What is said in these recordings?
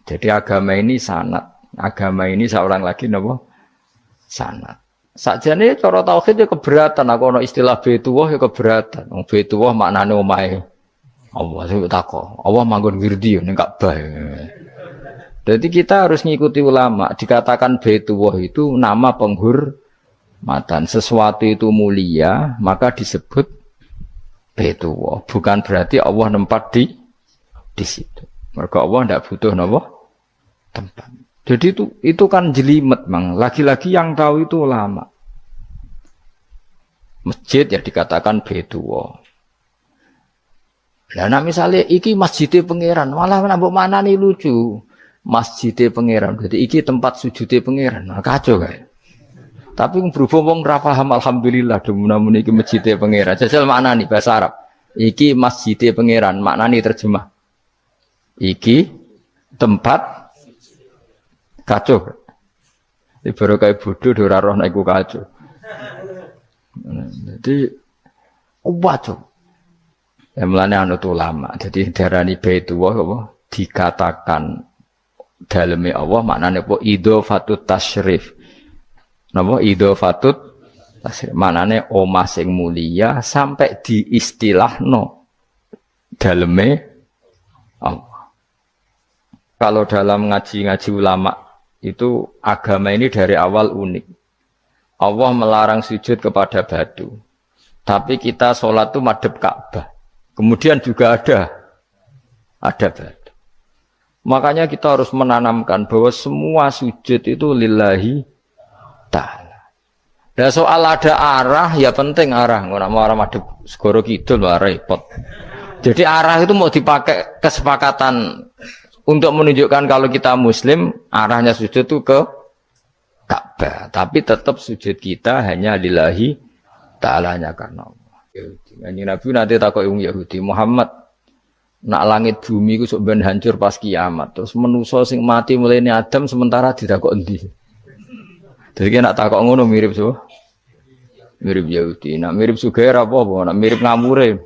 Jadi agama ini sanad. Agama ini seorang lagi napa? Sanad. Sakjane cara tauhid ya keberatan. Aku ana istilah Baitullah ya keberatan. Wong Baitullah maknane omahe Allah sing takok. Allah manggon wirdi ning Ka'bah. Jadi kita harus ngikuti ulama. Dikatakan Baitullah itu nama penghormatan. Sesuatu itu mulia, maka disebut Baitullah. Bukan berarti Allah nempat di situ. Mergo Allah ndak butuh napa? Tempat. Jadi itu kan jelimet, Mang. Lagi-lagi yang tahu itu ulama. Masjid ya dikatakan Baitullah. Lah nek misale iki masjidé pangeran, malah nek mbok manani lucu. Masjidé pangeran. Jadi iki tempat sujudé pangeran. Nah, kacau kae. Tapi berhubung wong ra paham alhamdulillah demun iki masjidé pangeran. Jajal maknani bahasa Arab. Iki masjidé pangeran, maknani terjemah. Iki tempat kacau. Baru kayak bodoh ora roh nek iku kacau. Jadi kacau. Ya mulane anut ulama. Jadi darani Baitullah apa dikatakan daleme Allah maknane apa idhofatut tasyrif. Napa idhofatut tasyrif maknane omah sing mulia sampai diistilahno daleme Allah. Kalau dalam ngaji-ngaji ulama itu agama ini dari awal unik. Allah melarang sujud kepada batu. Tapi kita sholat itu madhep Ka'bah. Kemudian juga ada batu. Makanya kita harus menanamkan bahwa semua sujud itu lillahi ta'ala. Dan soal ada arah, ya penting arah. Nggak mau arah madhep segoro kidul, repot. Jadi arah itu mau dipakai kesepakatan untuk menunjukkan kalau kita muslim, arahnya sujud itu ke Ka'bah. Tapi tetap sujud kita hanya lillahi ta'alanya karena Allah. Kanjeng Nabi nanti takut yang Yahudi, Muhammad, nak langit bumi itu sok ben hancur pas kiamat. Terus manusa sing mati mulai ini Adam sementara ditakok endi. Jadi nak takok ngono mirip so. Mirip Yahudi. Nak mirip Sugair apa? Nak mirip ngamure.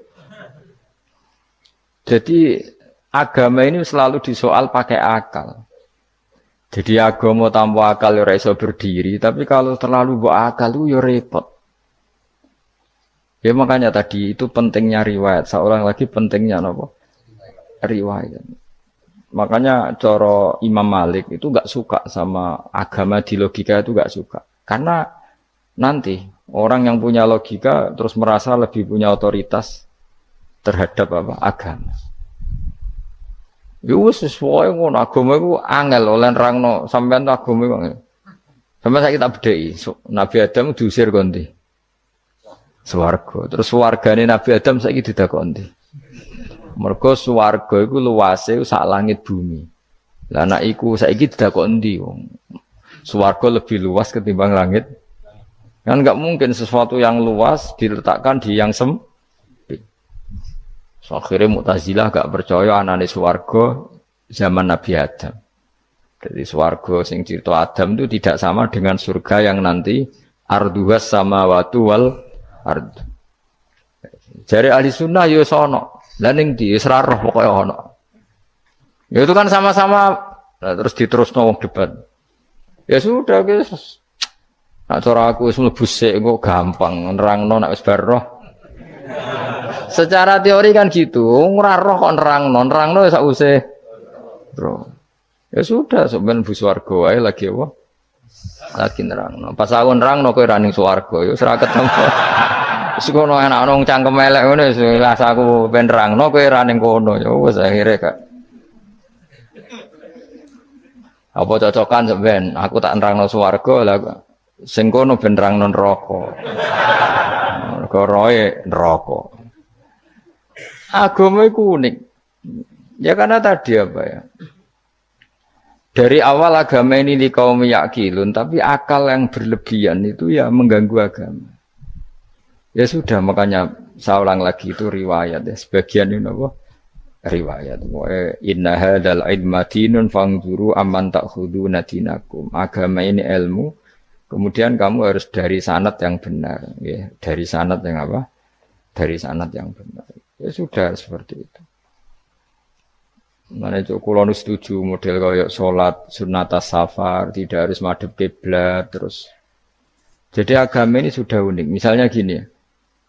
Jadi agama ini selalu disoal pakai akal. Jadi agama tanpa akal ya iso berdiri, tapi kalau terlalu bawa akal itu ya repot. Ya makanya tadi itu pentingnya riwayat. Seorang lagi pentingnya apa? Riwayat. Makanya cara Imam Malik itu enggak suka sama agama di logika itu enggak suka. Karena nanti orang yang punya logika terus merasa lebih punya otoritas terhadap apa? Agama. Ya wis sesuai ngono agama iku angel oleh nerangno sampean agama iku. Sampeyan saiki tak bedheki. Nabi Adam diusir kondi. Swarga. Terus swargane Nabi Adam saiki didakon ndi? Mergo swarga iku luase sak langit bumi. Lah nek iku saiki didakon ndi wong? Swarga lebih luas ketimbang langit. Kan enggak mungkin sesuatu yang luas diletakkan di yang sempit. So, akhirnya Mu'tazilah gak percaya anane swarga zaman Nabi Adam. Jadi swarga sing cerita Adam itu tidak sama dengan surga yang nanti arduhas samawati wal ard. Jari ahli sunnah ya sono. Lah ning ndi wis ra roh pokoke ono. Ya itu kan sama-sama terus diterusno wong debat. Ya sudah guys. Nak cara aku wis mlebu sik kok gampang nerangno nek wis bar roh. Secara teori kan gitu, ora roh kok nerangno ya sakwise. Bro. Ya sudah, sampeyan bu swarga wae lagi apa? Lagi nerangno. Pas aku nerangno kowe ra ning swarga, ya wis ra ketemu. Wis kono enak nang cangkem elek ngono wis aku ben nerangno kowe ra ning kono, ya wis akhire gak. Apa cocokan sampeyan? Aku tak nerangno swarga lah sing kono ben nerangno neraka. Mergo roe neraka. Agama itu unik. Ya karena tadi apa ya? Dari awal agama ini di kaum yakilun, tapi akal yang berlebihan itu ya mengganggu agama. Ya sudah, makanya saya ulang lagi itu riwayat ya. Sebagian ini apa? Riwayat. Inna hadzal ilma dinun fangzuru amman ta'khuduna dinakum. Agama ini ilmu. Kemudian kamu harus dari sanad yang benar, ya. Dari sanad yang apa? Dari sanad yang benar. Ya sudah seperti itu. Mana itu kulo nu setuju model kayak sholat sunnatas safar tidak harus madhep kiblat terus. Jadi agama ini sudah unik. Misalnya gini,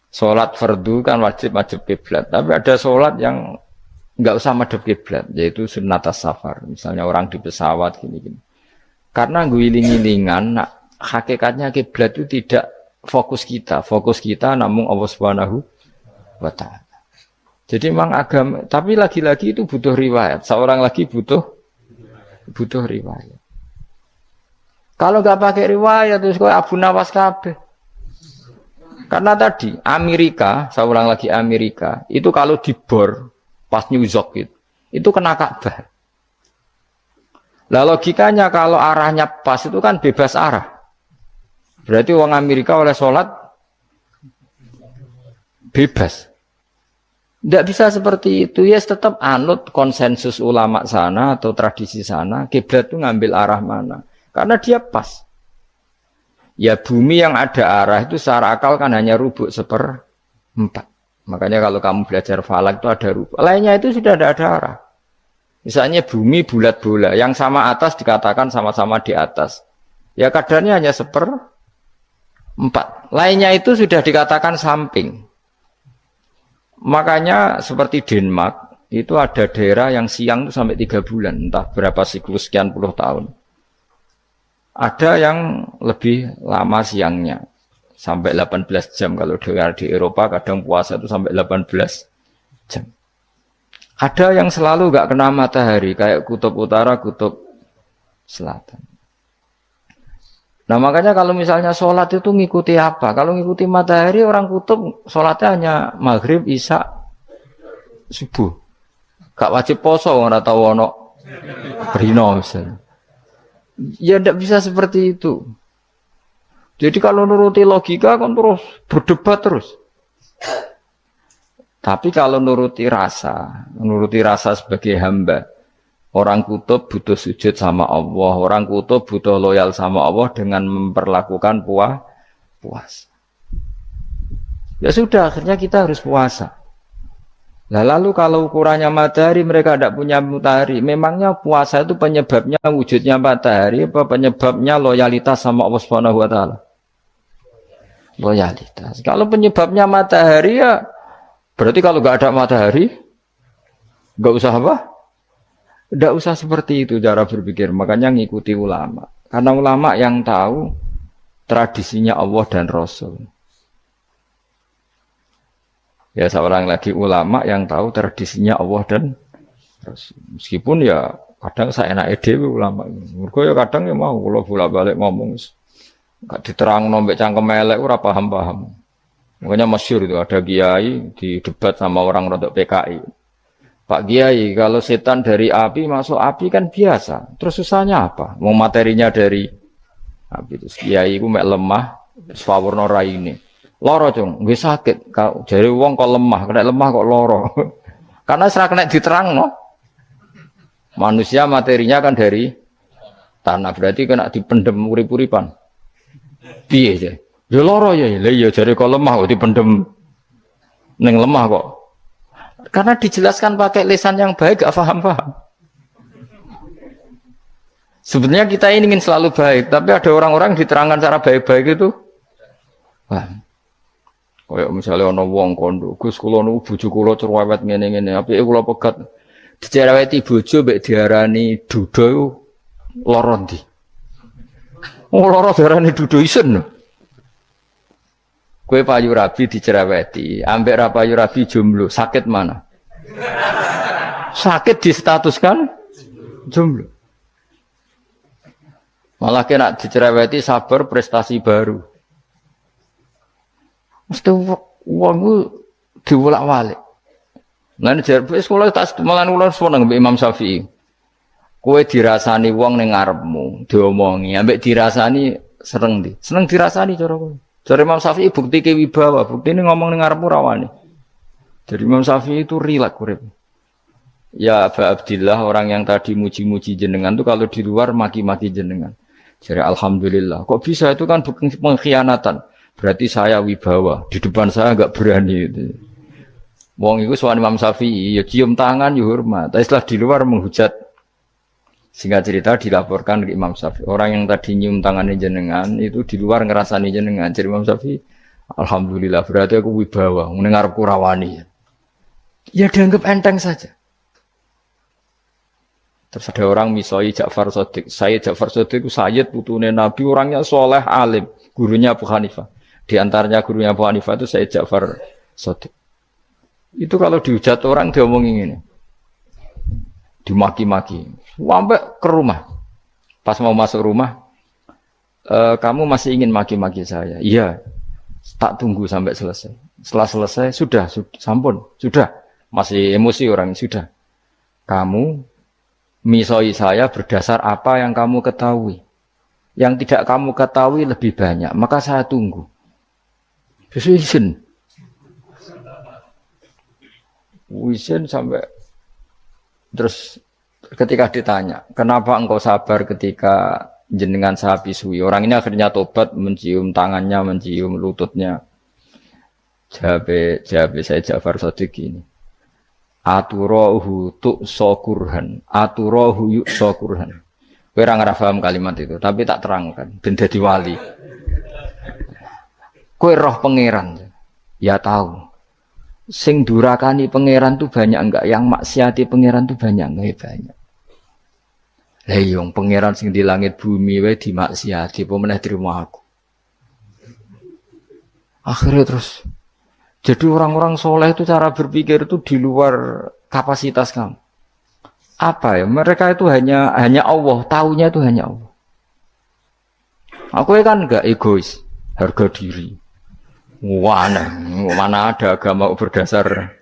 sholat fardu kan wajib madhep kiblat, tapi ada sholat yang nggak usah madhep kiblat, yaitu sunnatas safar. Misalnya orang di pesawat gini-gini. Karena guling-gilingan, hakikatnya kiblat itu tidak fokus kita namun Allah Subhanahu wa Ta'ala. Jadi memang agama, tapi lagi-lagi itu butuh riwayat. Seorang lagi butuh riwayat. Kalau nggak pakai riwayat terus kok Abu Nawas kabeh. Karena tadi Amerika, seorang lagi Amerika, itu kalau dibor pas New York itu kena Ka'bah. Lah logikanya kalau arahnya pas itu kan bebas arah. Berarti orang Amerika oleh sholat bebas. Tidak bisa seperti itu, ya tetap anut konsensus ulama sana atau tradisi sana, kiblat itu ngambil arah mana. Karena dia pas. Ya bumi yang ada arah itu secara akal kan hanya rubuk 1/4. Makanya kalau kamu belajar falak itu ada rubuk. Lainnya itu sudah ada arah. Misalnya bumi bulat bola, yang sama atas dikatakan sama-sama di atas. Ya kadarnya hanya 1/4. Lainnya itu sudah dikatakan samping. Makanya seperti Denmark, itu ada daerah yang siang itu sampai 3 bulan, entah berapa siklus sekian puluh tahun. Ada yang lebih lama siangnya, sampai 18 jam. Kalau di Eropa kadang puasa itu sampai 18 jam. Ada yang selalu nggak kena matahari, kayak kutub utara, kutub selatan. Nah makanya kalau misalnya sholat itu ngikuti apa? Kalau ngikuti matahari orang kutub sholatnya hanya maghrib, isya, subuh. Gak wajib poso orang tahu ono berino misalnya. Ya tidak bisa seperti itu. Jadi kalau nuruti logika kan terus berdebat terus. Tapi kalau nuruti rasa sebagai hamba. Orang kutub butuh sujud sama Allah, orang kutub butuh loyal sama Allah dengan memperlakukan puasa. Ya sudah, akhirnya kita harus puasa. Nah, lalu kalau ukurannya matahari, mereka tidak punya matahari. Memangnya puasa itu penyebabnya wujudnya matahari, apa penyebabnya loyalitas sama Allah Subhanahu wa Ta'ala? Loyalitas. Kalau penyebabnya matahari ya, berarti kalau nggak ada matahari, nggak usah apa? Tidak usah seperti itu cara berpikir, makanya ngikuti ulama. Karena ulama yang tahu tradisinya Allah dan Rasul. Ya seorang lagi ulama yang tahu tradisinya Allah dan Rasul. Meskipun ya kadang saya enak dewe ulama. Mergo ya kadang ya mau kalau bolak-balik ngomong gak diterang nombek cangkem elek ora paham-paham. Makanya masyhur itu ada kiai di debat sama orang rodok PKI. Pak Kiai, kalau setan dari api masuk api kan biasa. Terus susahnya apa? Mau materinya dari api. Terus Kiai itu mek lemah, sawurna raine. Loro cung, nggih sakit. Jare wong kok lemah, kena lemah kok loro. Karena serak kena diterang no. Manusia materinya kan dari tanah, berarti kena dipendem urip-uripan. Piye ya? Ya loro ya, lha ya jare kok lemah kok dipendem ning lemah kok. Karena dijelaskan pakai lisan yang baik, gak paham-paham. Sebenarnya kita ini ingin selalu baik, tapi ada orang-orang diterangkan cara baik-baik itu paham. Kayak misalnya ana wong kondo, Gus kula nu bojo kula cerewet ngene-ngene, apike kula pegat dicereweti bojo mbek diarani duda iku lara ndi? Oh lara diarani duda isen. Kue payu rabi dicereweti, ambek ra payu rabi jomblo, sakit mana? Sakit distatuskan jomblo. Malah kena dicereweti sabar prestasi baru. Mesti wong ku diwolak-walik. Lan jar wis kula tak malan kula seneng mbek Imam Syafi'i. Kue dirasani wong ning ngarepmu, diomongi, ambek dirasani seneng ndi? Seneng dirasani cara kowe. Dari Imam Syafi'i bukti kewibawa, bukti ini ngomong dengan ngarepmu rawani. Jadi Imam Syafi'i itu rileks urip. Ya Aba Abdillah, orang yang tadi muji-muji jenengan itu kalau di luar maki-maki jenengan. Jadi alhamdulillah. Kok bisa itu kan bukan pengkhianatan. Berarti saya wibawa, di depan saya enggak berani itu. Wong iku sowan Imam Syafi'i, ya cium tangan ya hormat. Tapi setelah di luar menghujat. Singkat cerita dilaporkan ke Imam Syafi'i. Orang yang tadi nyium tangannya jenengan itu di luar ngerasani jenengan. Jadi Imam Syafi'i, alhamdulillah berarti aku wibawa, mendengar kurawani. Ya dianggap enteng saja. Terus ada orang misoi Ja'far Shadiq. Sayyid Ja'far Shadiq itu Sayyid putune Nabi, orangnya soleh, alim. Gurunya Abu Hanifah. Di antaranya gurunya Abu Hanifah itu Sayyid Ja'far Shadiq. Itu kalau dihujat orang diomongin ini. Dimaki-maki. Sampai ke rumah. Pas mau masuk rumah, kamu masih ingin maki-maki saya? Iya. Tak tunggu sampai selesai. Setelah selesai, sudah, sampun, sudah. Masih emosi orang, sudah. Kamu misoi saya berdasar apa yang kamu ketahui. Yang tidak kamu ketahui lebih banyak, maka saya tunggu. Izin. Izin sampai terus ketika ditanya, kenapa engkau sabar ketika jenengan saya pisui? Orang ini akhirnya tobat, mencium tangannya, mencium lututnya. Jawab saya Ja'far Shadiq ini. Aturahu tu'sokurhan, aturahu yu'sokurhan. Kowe ora ngrafaham kalimat itu, tapi tak terangkan ben dadi wali. Kowe roh pangeran. Ya tahu. Sing durakani pangeran tuh banyak enggak? Yang maksiati pangeran tuh banyak enggak? Ya banyak. Lah yo pangeran sing di langit bumi wae dimaksiati, apa meneh trimo aku. Akhirnya terus jadi orang-orang soleh itu cara berpikir itu di luar kapasitas kamu. Apa ya? Mereka itu hanya Allah, taunya itu hanya Allah. Aku kan enggak egois, harga diri. Mana ada agama berdasar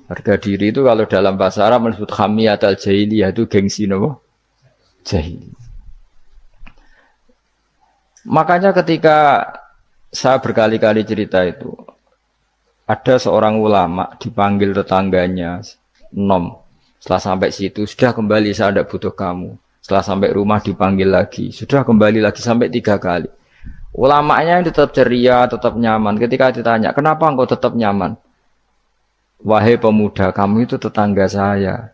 harga diri itu kalau dalam bahasa Arab disebut hamiyat al-jahiliyah itu gengsi nopo jahili. Makanya ketika saya berkali-kali cerita itu ada seorang ulama dipanggil tetangganya nom. Setelah sampai situ sudah kembali saya tidak butuh kamu. Setelah sampai rumah dipanggil lagi sudah kembali lagi sampai 3 kali. Ulamanya tetap ceria, tetap nyaman. Ketika ditanya, kenapa engkau tetap nyaman? Wahai pemuda, kamu itu tetangga saya.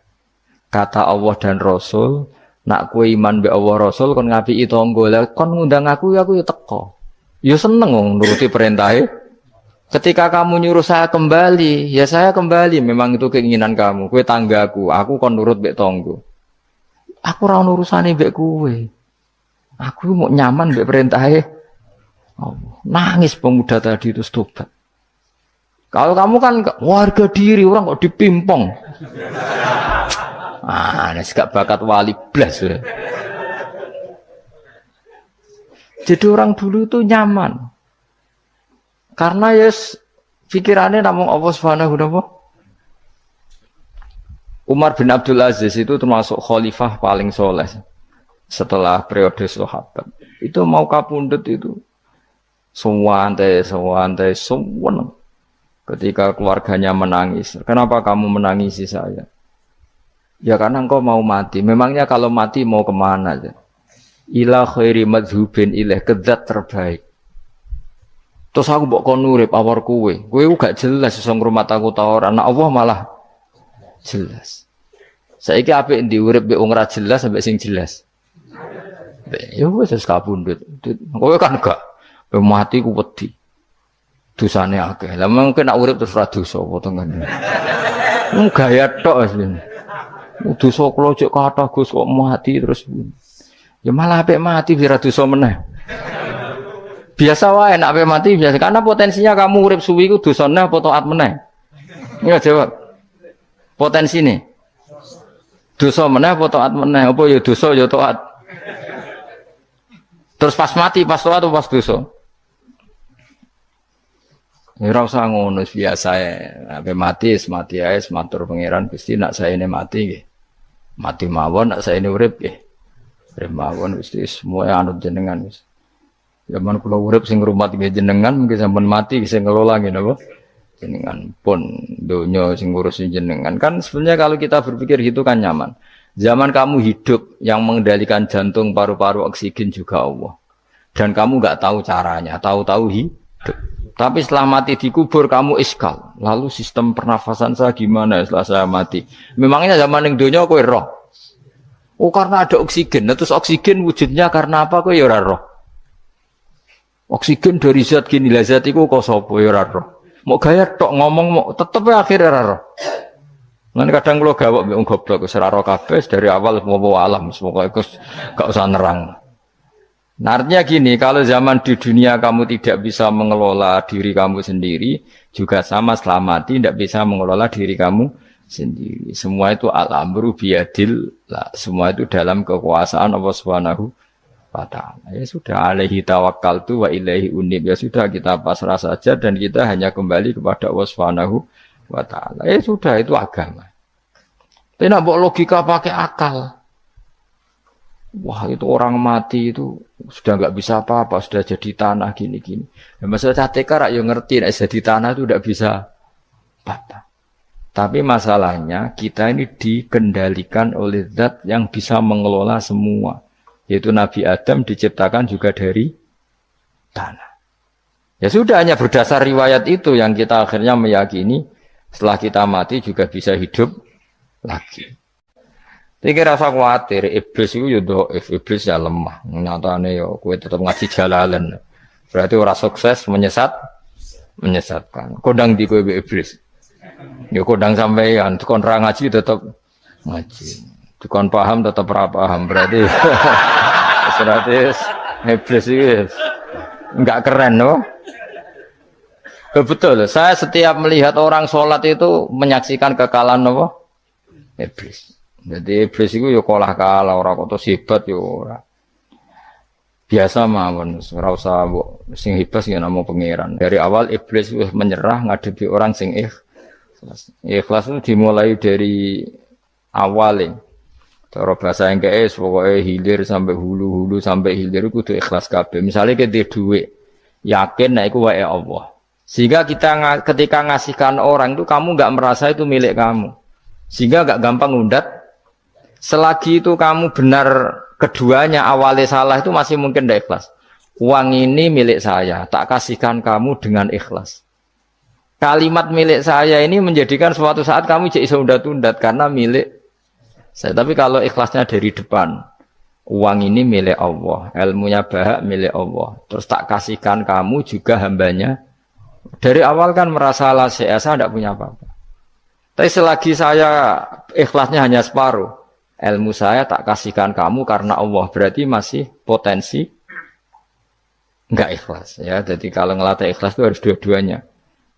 Kata Allah dan Rasul, nak kue iman be Allah Rasul, kon ngapi itu tangga, kon ngundang aku ya teko. Ya seneng nuruti perintahnya. Ketika kamu nyuruh saya kembali, ya saya kembali. Memang itu keinginan kamu. Kue tanggaku, aku kon nurut be tangga. Aku ora urusane be kue. Aku mau nyaman be perintahnya. Oh, nangis pemuda tadi itu tobat. Kalau kamu kan warga diri orang kok dipimpong. Nasi gak bakat wali blas. Jadi orang dulu itu nyaman. Karena yes pikirannya namung Allah Subhanahu wa ta'ala. Umar bin Abdul Aziz itu termasuk khalifah paling soleh setelah periode sahabat. Itu mau kapundhut itu semua ketika keluarganya menangis. Kenapa kamu menangisi saya? Ya karena engkau mau mati. Memangnya kalau mati mau kemana aja? Ila khairi madhubin ilaih, ke zat terbaik. Terus aku mbok kon urip awar kowe gak jelas iso ngrumat aku ta ora. Nah Allah malah jelas. Saiki apik ndi urip mbek wong ora jelas sampai sing jelas. Ya wis kapundhut. Kowe kan gak mati ku wedi. Dosane akeh. Lah mungkin nek urip terus ra dosa apa to ngene. Gaya tok asline. Dosa kula cek kathah Gus kok mati terus. Ya malah apik mati biar dosa meneh. Biasa wae nek apik mati biasa karena potensinya kamu urip suwi ku dosane apa taat meneh. Ya jawab. Potensine. Dosa meneh apa taat meneh? Apa ya dosa ya taat. Terus pas mati pas taat atau pas dosa? Ya ora usah ngono biasa ya. Ape mati ae matur pangeran Gusti nak saya ini mati nggih. Mati mawon nak saya ini urip nggih. Urip mawon Gusti semua anut jenengan wis. Zaman kula urip sing ngrumat nggih jenengan mungkin sampean mati sing ngelola nggih napa? Jenengan pun donya sing ngurusi jenengan. Kan sebenarnya kalau kita berpikir gitu kan nyaman. Zaman kamu hidup yang mengendalikan jantung, paru-paru, oksigen juga Allah. Dan kamu enggak tahu caranya, tahu-tahu Tapi setelah mati dikubur kamu iskal. Lalu sistem pernafasan saya gimana setelah saya mati? Memangnya zaman yang dunia kowe roh. Oh karena ada oksigen. Nah, terus oksigen wujudnya karena apa? Kowe ya ora roh. Oksigen dari zat gini lah zat iku kok sapa ya ora roh. Mau gaya tok ngomong mau tetep akhirnya ora roh. Lan kadang kula gawok mbek wong goblok wis ora roh kabeh dari awal semua alam semoga gak usah nerang. Nah, artinya gini, kalau zaman di dunia kamu tidak bisa mengelola diri kamu sendiri, juga sama setelah mati tidak bisa mengelola diri kamu sendiri. Semua itu al-amru biyadil, semua itu dalam kekuasaan Allah Subhanahu wa ta'ala. Ya sudah, alaihi tawakkaltu wa ilaihi unib. Ya sudah, kita pasrah saja dan kita hanya kembali kepada Allah Subhanahu wa ta'ala. Ya sudah, itu agama. Tapi nak bawa logika pakai akal. Wah itu orang mati itu sudah nggak bisa apa-apa, sudah jadi tanah gini-gini. Ya, masalah catekar rak yang ngerti, nek jadi tanah itu tidak bisa apa-apa. Tapi masalahnya kita ini dikendalikan oleh zat yang bisa mengelola semua. Yaitu Nabi Adam diciptakan juga dari tanah. Ya sudah hanya berdasar riwayat itu yang kita akhirnya meyakini setelah kita mati juga bisa hidup lagi. Iki rasa khawatir, iblis itu ya dhaif, iblis ya lemah. Nyatane ya kowe tetep ngaji jalalan. Berarti ora sukses menyesatkan. Kodang di kowe iblis. Ya kodang sampean, kon ra ngaji tetep ngaji. Kon paham tetep ora paham. Berarti iblis itu enggak keren loh. Betul, saya setiap melihat orang sholat itu menyaksikan kekalahan apa? Iblis. Jadi iblis itu ya kalah ora kok hebat ya ora. Biasa mawon, ora usah sing hebat ya namung pangeran. Dari awal iblis wis menyerah ngadepi orang sing ikhlas. Ikhlas itu dimulai dari awal. Cara bahasa Inggris pokoknya hilir sampai hulu sampai hilir itu kudu ikhlas kabeh. Misalnya kita duit, yakin nek iku wae Allah. Sehingga kita ketika ngasihkan orang itu kamu enggak merasa itu milik kamu. Sehingga enggak gampang ngundat. Selagi itu kamu benar keduanya awalnya salah itu masih mungkin tidak ikhlas. Uang ini milik saya, tak kasihkan kamu dengan ikhlas. Kalimat milik saya ini menjadikan suatu saat kamu jadi undat-undat karena milik saya. Tapi kalau ikhlasnya dari depan, uang ini milik Allah, ilmunya bahak milik Allah. Terus tak kasihkan kamu juga hambanya. Dari awal kan merasa saya tidak punya apa-apa. Tapi selagi saya ikhlasnya hanya separuh. Ilmu saya tak kasihkan kamu karena Allah, berarti masih potensi enggak ikhlas ya. Jadi kalau ngelatih ikhlas itu harus dua-duanya.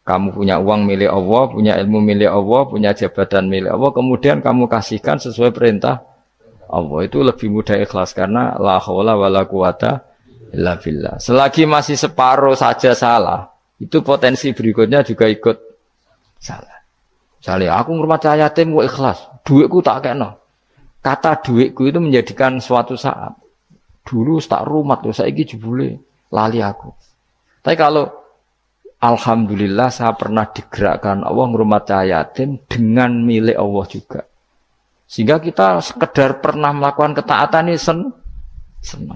Kamu punya uang milik Allah, punya ilmu milik Allah, punya jabatan milik Allah, kemudian kamu kasihkan sesuai perintah Allah, itu lebih mudah ikhlas karena la haula wala quwata illa billah. Selagi masih separuh saja salah, itu potensi berikutnya juga ikut salah. Misalnya aku ngurmat yatim kok ikhlas, duitku tak kena. Kata duitku itu menjadikan suatu saat. Dulu tak rumat, saiki jebule lali aku. Tapi kalau alhamdulillah saya pernah digerakkan Allah ngurmat yatim dengan milik Allah juga. Sehingga kita sekedar pernah melakukan ketaatan ini senang.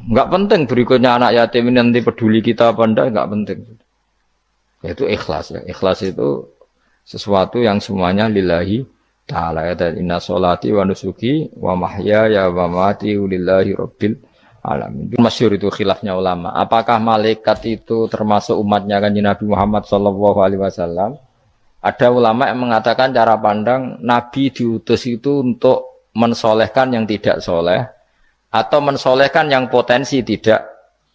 Enggak penting berikutnya anak yatim ini nanti peduli kita apa enggak, enggak penting. Itu ikhlas ya. Ikhlas itu sesuatu yang semuanya lillahi ta'ala. Ya, inna sholati wa nusuki wa mahyaya wa mamati lillahi rabbil alamin. Masyhur itu khilafnya ulama. Apakah malaikat itu termasuk umatnya Kanjeng Nabi Muhammad sallallahu alaihi wasallam? Ada ulama yang mengatakan cara pandang Nabi diutus itu untuk mensolehkan yang tidak soleh atau mensolehkan yang potensi tidak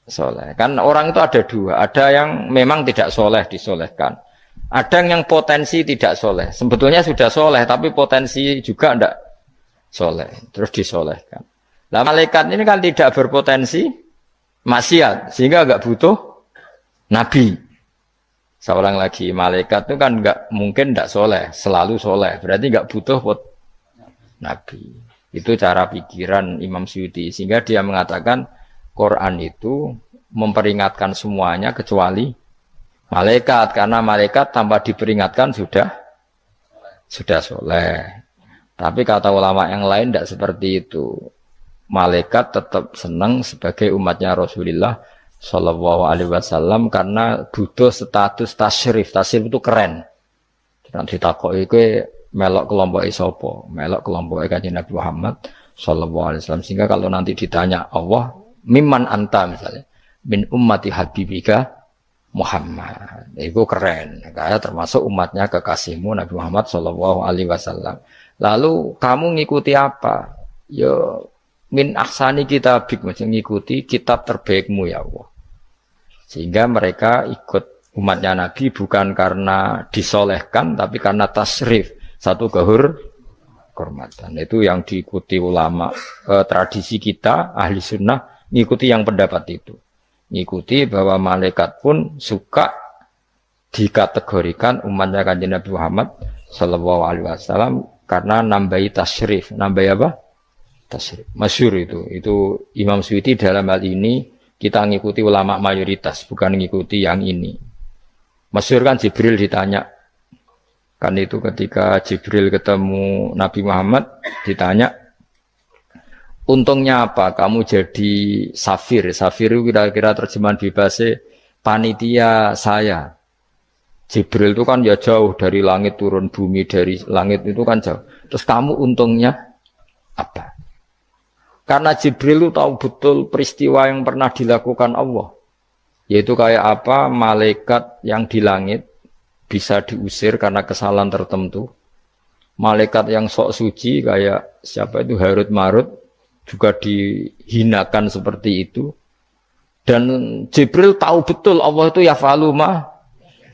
soleh. Kan orang itu ada dua. Ada yang memang tidak soleh disolehkan. Ada yang potensi tidak soleh. Sebetulnya sudah soleh, tapi potensi juga tidak soleh. Terus disolehkan. Nah malaikat ini kan tidak berpotensi maksiat. Sehingga agak butuh nabi. Seorang lagi, malaikat itu kan enggak mungkin tidak soleh. Selalu soleh. Berarti enggak butuh nabi. Itu cara pikiran Imam Suyuti. Sehingga dia mengatakan Quran itu memperingatkan semuanya kecuali malaikat, karena malaikat tanpa diperingatkan sudah soleh. Tapi kata ulama yang lain tidak seperti itu. Malaikat tetap senang sebagai umatnya Rasulullah Shallallahu Alaihi Wasallam karena butuh status tasyrif. Tasyrif itu keren. Nanti ditakoki kowe melok kelompok sapa? Melok kelompok Kanjeng Nabi Muhammad Shallallahu Alaihi Wasallam. Sehingga kalau nanti ditanya Allah, mimman anta misalnya, min ummati habibika Muhammad. Itu keren. Kayak termasuk umatnya kekasihmu Nabi Muhammad Shallallahu Alaihi Wasallam. Lalu kamu ngikuti apa? Yo min ahsani kitabik, mengikuti kitab terbaikmu ya Allah. Sehingga mereka ikut umatnya Nabi bukan karena disolehkan, tapi karena tasrif, satu kehormatan. Itu yang diikuti ulama. Tradisi kita ahli sunnah ngikuti yang pendapat itu. Ngikuti bahwa malaikat pun suka dikategorikan umatnya Kanjeng Nabi Muhammad Sallallahu Alaihi Wasallam karena nambahi tasyrif. Nambahi apa? Tasyrif. Masyhur itu Imam Suyuti dalam hal ini kita ngikuti ulama mayoritas, bukan ngikuti yang ini. Masyhur kan Jibril ditanya, kan itu ketika Jibril ketemu Nabi Muhammad ditanya, untungnya apa kamu jadi safir? Safir itu kira-kira terjemahan bebasnya panitia saya. Jibril itu kan ya jauh dari langit turun bumi, dari langit itu kan jauh. Terus kamu untungnya apa? Karena Jibril itu tahu betul peristiwa yang pernah dilakukan Allah. Yaitu kayak apa malaikat yang di langit bisa diusir karena kesalahan tertentu. Malaikat yang sok suci kayak siapa itu Harut Marut juga dihinakan seperti itu. Dan Jibril tahu betul Allah itu yaf'alu ma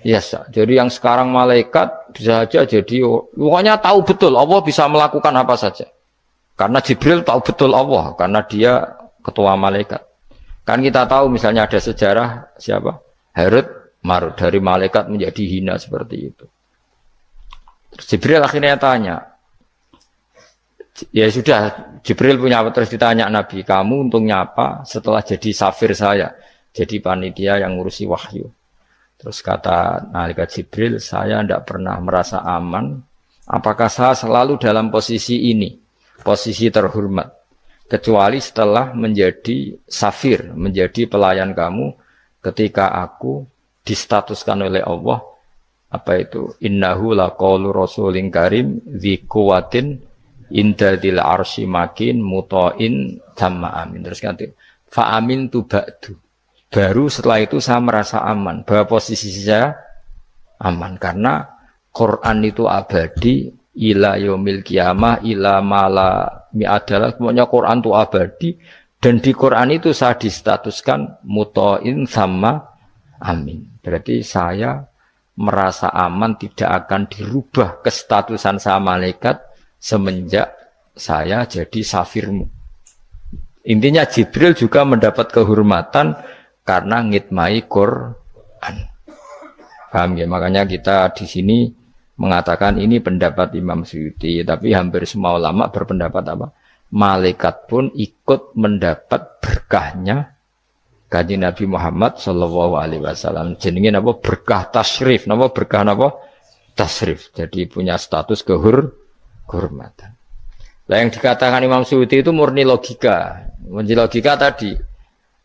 yasha. Jadi yang sekarang malaikat bisa saja jadi pokoknya tahu betul Allah bisa melakukan apa saja. Karena Jibril tahu betul Allah karena dia ketua malaikat. Kan kita tahu misalnya ada sejarah siapa? Harut Marut dari malaikat menjadi hina seperti itu. Terus Jibril akhirnya tanya, ya sudah, Jibril punya apa? Terus ditanya Nabi, kamu untungnya apa setelah jadi safir saya, jadi panitia yang ngurusi wahyu. Terus kata malaikat Jibril, saya tidak pernah merasa aman. Apakah saya selalu dalam posisi ini, posisi terhormat, kecuali setelah menjadi safir, menjadi pelayan kamu, ketika aku distatuskan oleh Allah, apa itu? Innahu laqaulu rasulin karim dzi quwwatin indadil arsy makin muta'in tamma amin. Terus ganti fa amin tu ba'du. Baru setelah itu saya merasa aman, bahwa posisi saya aman karena Quran itu abadi ila yaumil qiyamah ila mala mi'adalah. Semuanya Quran itu abadi dan di Quran itu saya distatuskan muta'in sama amin. Berarti saya merasa aman, tidak akan dirubah kestatusan saya malaikat semenjak saya jadi safirmu. Intinya Jibril juga mendapat kehormatan karena ngitmai Quran. Paham ya? Makanya kita di sini mengatakan ini pendapat Imam Suyuti, tapi hampir semua ulama berpendapat apa? Malaikat pun ikut mendapat berkahnya Kanjeng Nabi Muhammad Sallallahu Alaihi Wasallam. Jenenge apa? Berkah tasrif. Napa berkah napa? Tasrif. Jadi punya status kehormatan. Nah, yang dikatakan Imam Suyuti itu murni logika. Murni logika tadi,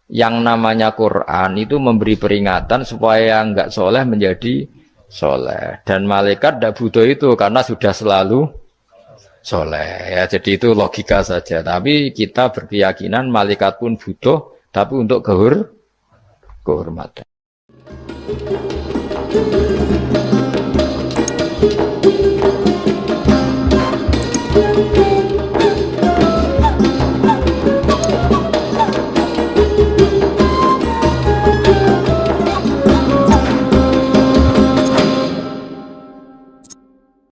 yang namanya Quran itu memberi peringatan supaya yang enggak soleh menjadi soleh. Dan malaikat tidak butuh itu karena sudah selalu soleh. Ya, jadi itu logika saja. Tapi kita berkeyakinan malaikat pun butuh, tapi untuk kehormatan.